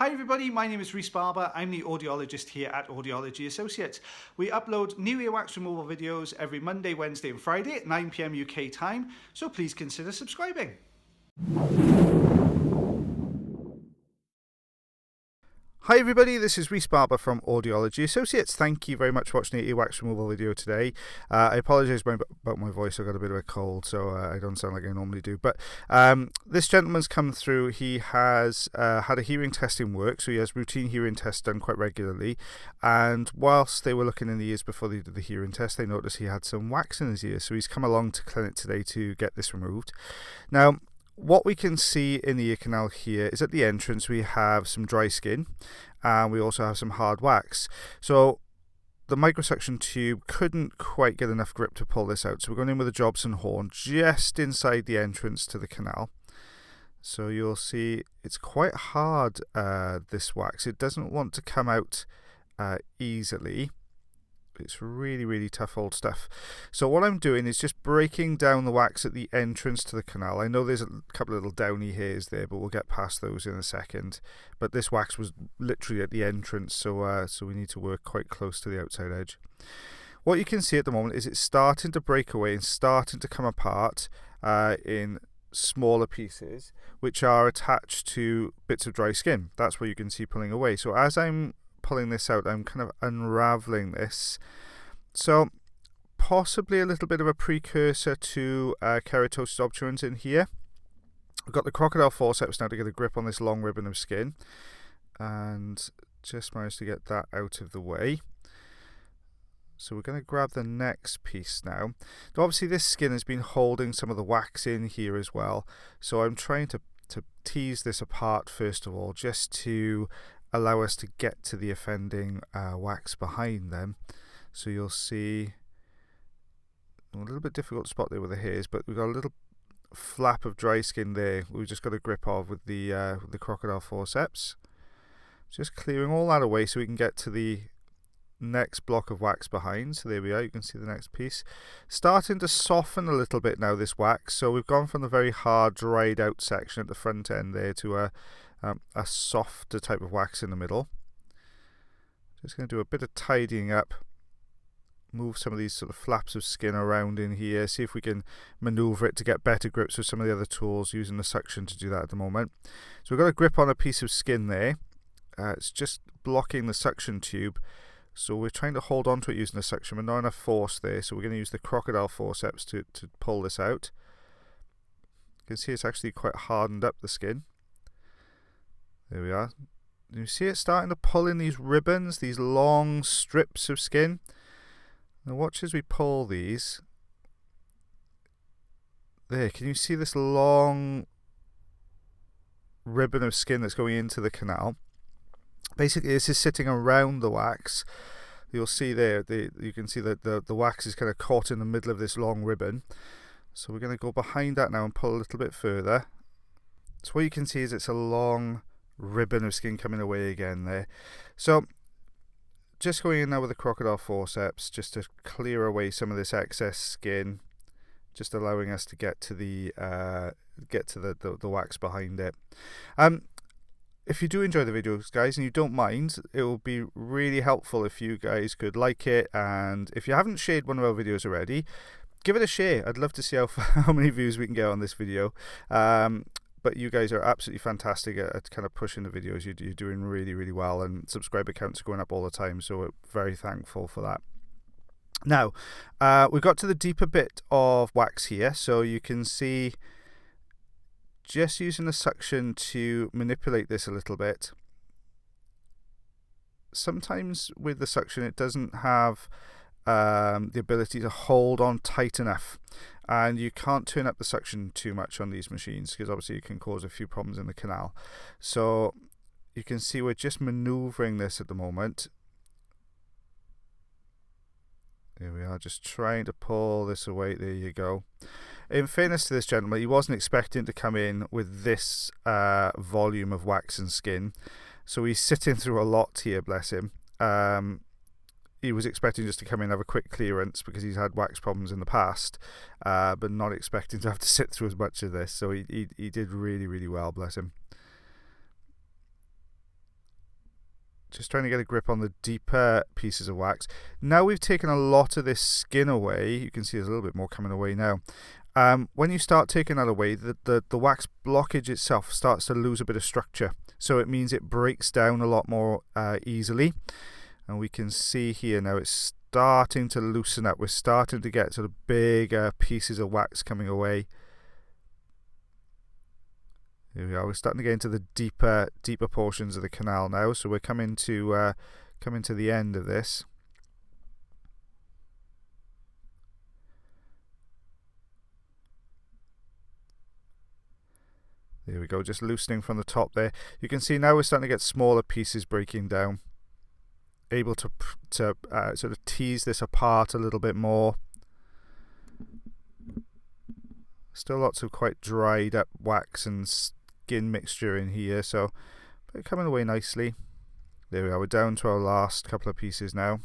Hi everybody, my name is Rhys Barber. I'm the audiologist here at Audiology Associates. We upload new earwax removal videos every Monday, Wednesday and Friday at 9 PM UK time, so please consider subscribing. Hi everybody, this is Rhys Barber from Audiology Associates. Thank you very much for watching the earwax removal video today. I apologise about my voice, I've got a bit of a cold, so I don't sound like I normally do. But this gentleman's come through. He has had a hearing test in work, so he has routine hearing tests done quite regularly. And whilst they were looking in the ears before they did the hearing test, they noticed he had some wax in his ears. So he's come along to clinic today to get this removed. Now, what we can see in the ear canal here is at the entrance we have some dry skin and we also have some hard wax. So the microsuction tube couldn't quite get enough grip to pull this out. So we're going in with a Jobson horn just inside the entrance to the canal. So you'll see it's quite hard, this wax. It doesn't want to come out easily. It's really, really tough old stuff. So what I'm doing is just breaking down the wax at the entrance to the canal. I know there's a couple of little downy hairs there, but we'll get past those in a second. But this wax was literally at the entrance, so we need to work quite close to the outside edge. What you can see at the moment is it's starting to break away and starting to come apart in smaller pieces, which are attached to bits of dry skin. That's what you can see pulling away. So as I'm pulling this out, I'm kind of unraveling this. So possibly a little bit of a precursor to keratosis obturans in here. I've got the crocodile forceps now to get a grip on this long ribbon of skin and just managed to get that out of the way. So we're going to grab the next piece now. Now obviously this skin has been holding some of the wax in here as well, so I'm trying to tease this apart first of all, just to allow us to get to the offending wax behind them. So you'll see a little bit difficult to spot there with the hairs, but we've got a little flap of dry skin there we've just got a grip of with the crocodile forceps. Just clearing all that away so we can get to the next block of wax behind. So there we are, you can see the next piece starting to soften a little bit now, this wax. So we've gone from the very hard dried out section at the front end there to a softer type of wax in the middle. Just going to do a bit of tidying up, move some of these sort of flaps of skin around in here, see if we can maneuver it to get better grips with some of the other tools, using the suction to do that at the moment. So we've got a grip on a piece of skin there. It's just blocking the suction tube, so we're trying to hold on to it using the suction, but not enough force there, so we're going to use the crocodile forceps to pull this out. You can see it's actually quite hardened up the skin. There we are. You see it starting to pull in these ribbons, these long strips of skin. Now watch as we pull these. There, can you see this long ribbon of skin that's going into the canal? Basically this is sitting around the wax. You'll see there, you can see that the wax is kind of caught in the middle of this long ribbon. So we're going to go behind that now and pull a little bit further. So what you can see is it's a long ribbon of skin coming away again there. So just going in now with the crocodile forceps just to clear away some of this excess skin, just allowing us to get to the wax behind it. If you do enjoy the videos, guys, and you don't mind, it will be really helpful if you guys could like it, and if you haven't shared one of our videos already, give it a share. I'd love to see how many views we can get on this video. But you guys are absolutely fantastic at kind of pushing the videos. You're doing really, really well, and subscriber counts are going up all the time, so we're very thankful for that. Now, we've got to the deeper bit of wax here, so you can see just using the suction to manipulate this a little bit. Sometimes with the suction it doesn't have the ability to hold on tight enough, and you can't turn up the suction too much on these machines because obviously it can cause a few problems in the canal. So you can see we're just maneuvering this at the moment. Here we are, just trying to pull this away. There you go. In fairness to this gentleman, he wasn't expecting to come in with this volume of wax and skin, so he's sitting through a lot here, bless him. He was expecting just to come in and have a quick clearance because he's had wax problems in the past, but not expecting to have to sit through as much of this. So he did really, really well, bless him. Just trying to get a grip on the deeper pieces of wax. Now we've taken a lot of this skin away. You can see there's a little bit more coming away now. When you start taking that away, the wax blockage itself starts to lose a bit of structure. So it means it breaks down a lot more easily. And we can see here now it's starting to loosen up. We're starting to get sort of bigger pieces of wax coming away. Here we are. We're starting to get into the deeper portions of the canal now. So we're coming to the end of this. There we go. Just loosening from the top there. You can see now we're starting to get smaller pieces breaking down. Able to sort of tease this apart a little bit more. Still lots of quite dried up wax and skin mixture in here, so but coming away nicely. There we are, we're down to our last couple of pieces now.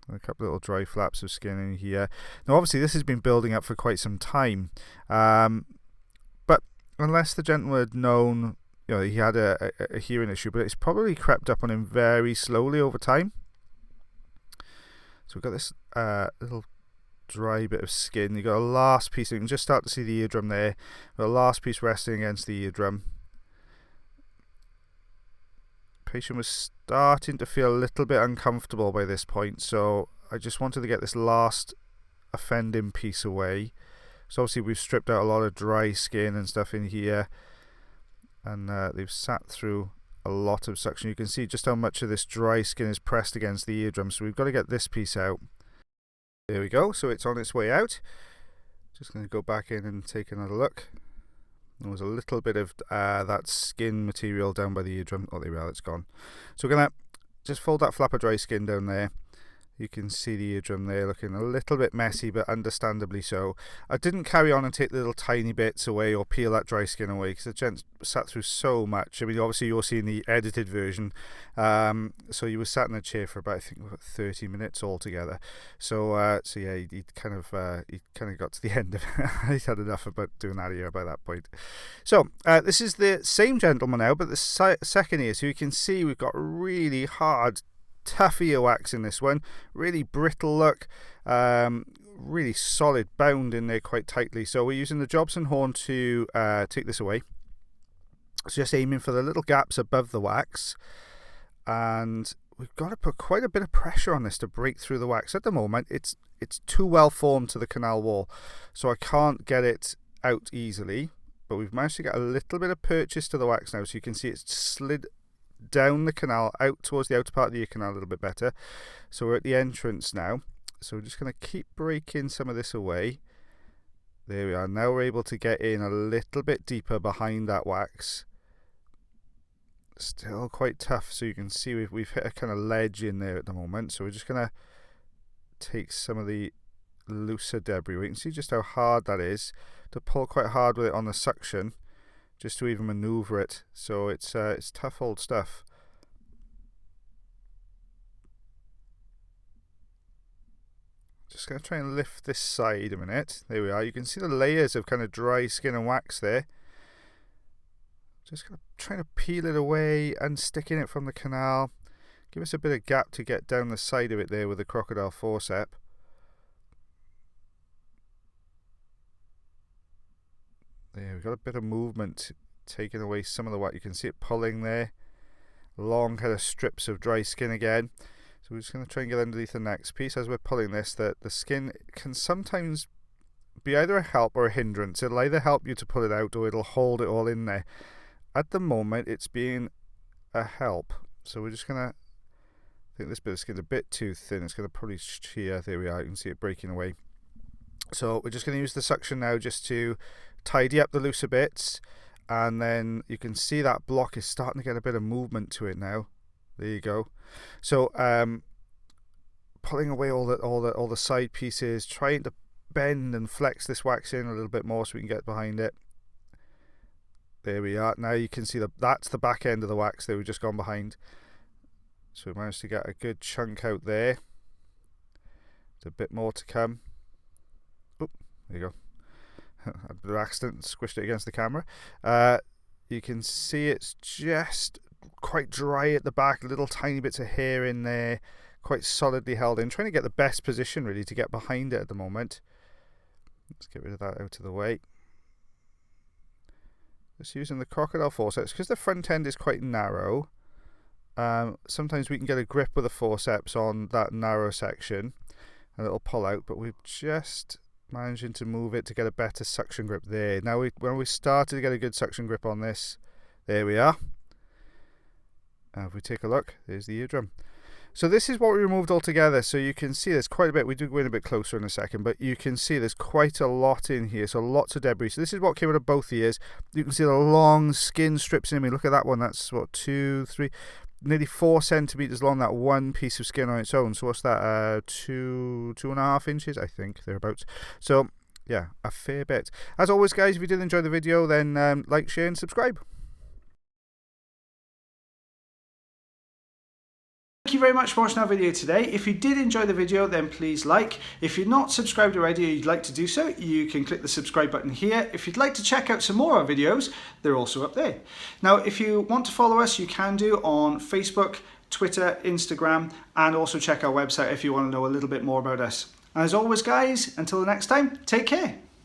And a couple of little dry flaps of skin in here. Now obviously this has been building up for quite some time, but unless the gentleman had known, you know, he had a hearing issue, but it's probably crept up on him very slowly over time. So we've got this little dry bit of skin. You've got a last piece. You can just start to see the eardrum there. The last piece resting against the eardrum. Patient was starting to feel a little bit uncomfortable by this point, so I just wanted to get this last offending piece away. So obviously we've stripped out a lot of dry skin and stuff in here, and they've sat through a lot of suction. You can see just how much of this dry skin is pressed against the eardrum, so we've got to get this piece out. There we go, so it's on its way out. Just going to go back in and take another look. There was a little bit of that skin material down by the eardrum. Oh, there we are, it's gone. So we're going to just fold that flap of dry skin down there. You can see the eardrum there looking a little bit messy, but understandably so. I didn't carry on and take the little tiny bits away or peel that dry skin away because the gent sat through so much. I mean, obviously you're seeing the edited version, so you were sat in a chair for about, I think, 30 minutes altogether. So yeah, he kind of got to the end of it. He's had enough about doing that ear by that point. So this is the same gentleman now, but the second ear. So you can see we've got really hard, tough earwax in this one, really brittle look, really solid, bound in there quite tightly. So we're using the Jobson horn to take this away. So just aiming for the little gaps above the wax, and we've got to put quite a bit of pressure on this to break through the wax. At the moment it's too well formed to the canal wall, so I can't get it out easily, but we've managed to get a little bit of purchase to the wax now, so you can see it's slid down the canal out towards the outer part of the ear canal a little bit better. So we're at the entrance now, so we're just going to keep breaking some of this away. There we are. Now we're able to get in a little bit deeper behind that wax. Still quite tough, so you can see we've hit a kind of ledge in there at the moment, so we're just going to take some of the looser debris. We can see just how hard that is to pull quite hard with it on the suction, just to even maneuver it. So it's tough old stuff. Just going to try and lift this side a minute. There we are. You can see the layers of kind of dry skin and wax there. Just going to try to peel it away, unsticking it from the canal. Give us a bit of gap to get down the side of it there with the crocodile forceps. There, we've got a bit of movement taking away some of the wax. You can see it pulling there. Long kind of strips of dry skin again. So we're just going to try and get underneath the next piece. As we're pulling this, the skin can sometimes be either a help or a hindrance. It'll either help you to pull it out or it'll hold it all in there. At the moment it's being a help. So we're just going to, I think this bit of skin's a bit too thin. It's going to probably shear. There we are. You can see it breaking away. So we're just going to use the suction now just to tidy up the looser bits, and then you can see that block is starting to get a bit of movement to it now. There you go. So pulling away all the side pieces, trying to bend and flex this wax in a little bit more so we can get behind it. There we are. Now you can see that's the back end of the wax that we've just gone behind. So we managed to get a good chunk out there. There's a bit more to come. Oop, there you go. bit of accident, squished it against the camera. You can see it's just quite dry at the back, little tiny bits of hair in there, quite solidly held in. Trying to get the best position really to get behind it at the moment. Let's get rid of that out of the way. Just using the crocodile forceps, because the front end is quite narrow. Sometimes we can get a grip with the forceps on that narrow section and it'll pull out, but we're just managing to move it to get a better suction grip there. Now when we started to get a good suction grip on this, there we are. If we take a look, there's the eardrum. So this is what we removed altogether. So you can see there's quite a bit. We do go in a bit closer in a second, but you can see there's quite a lot in here. So lots of debris. So this is what came out of both ears. You can see the long skin strips in me. Look at that one. That's what, 2, 3, nearly 4 centimeters long. That one piece of skin on its own. So what's that? 2.5 inches, I think, thereabouts. So yeah, a fair bit. As always, guys, if you did enjoy the video, then like, share, and subscribe. Thank you very much for watching our video today. If you did enjoy the video, then please like. If you're not subscribed already or you'd like to do so, you can click the subscribe button here. If you'd like to check out some more of our videos, they're also up there. Now, if you want to follow us, you can do on Facebook, Twitter, Instagram, and also check our website if you want to know a little bit more about us. As always, guys, until the next time, take care.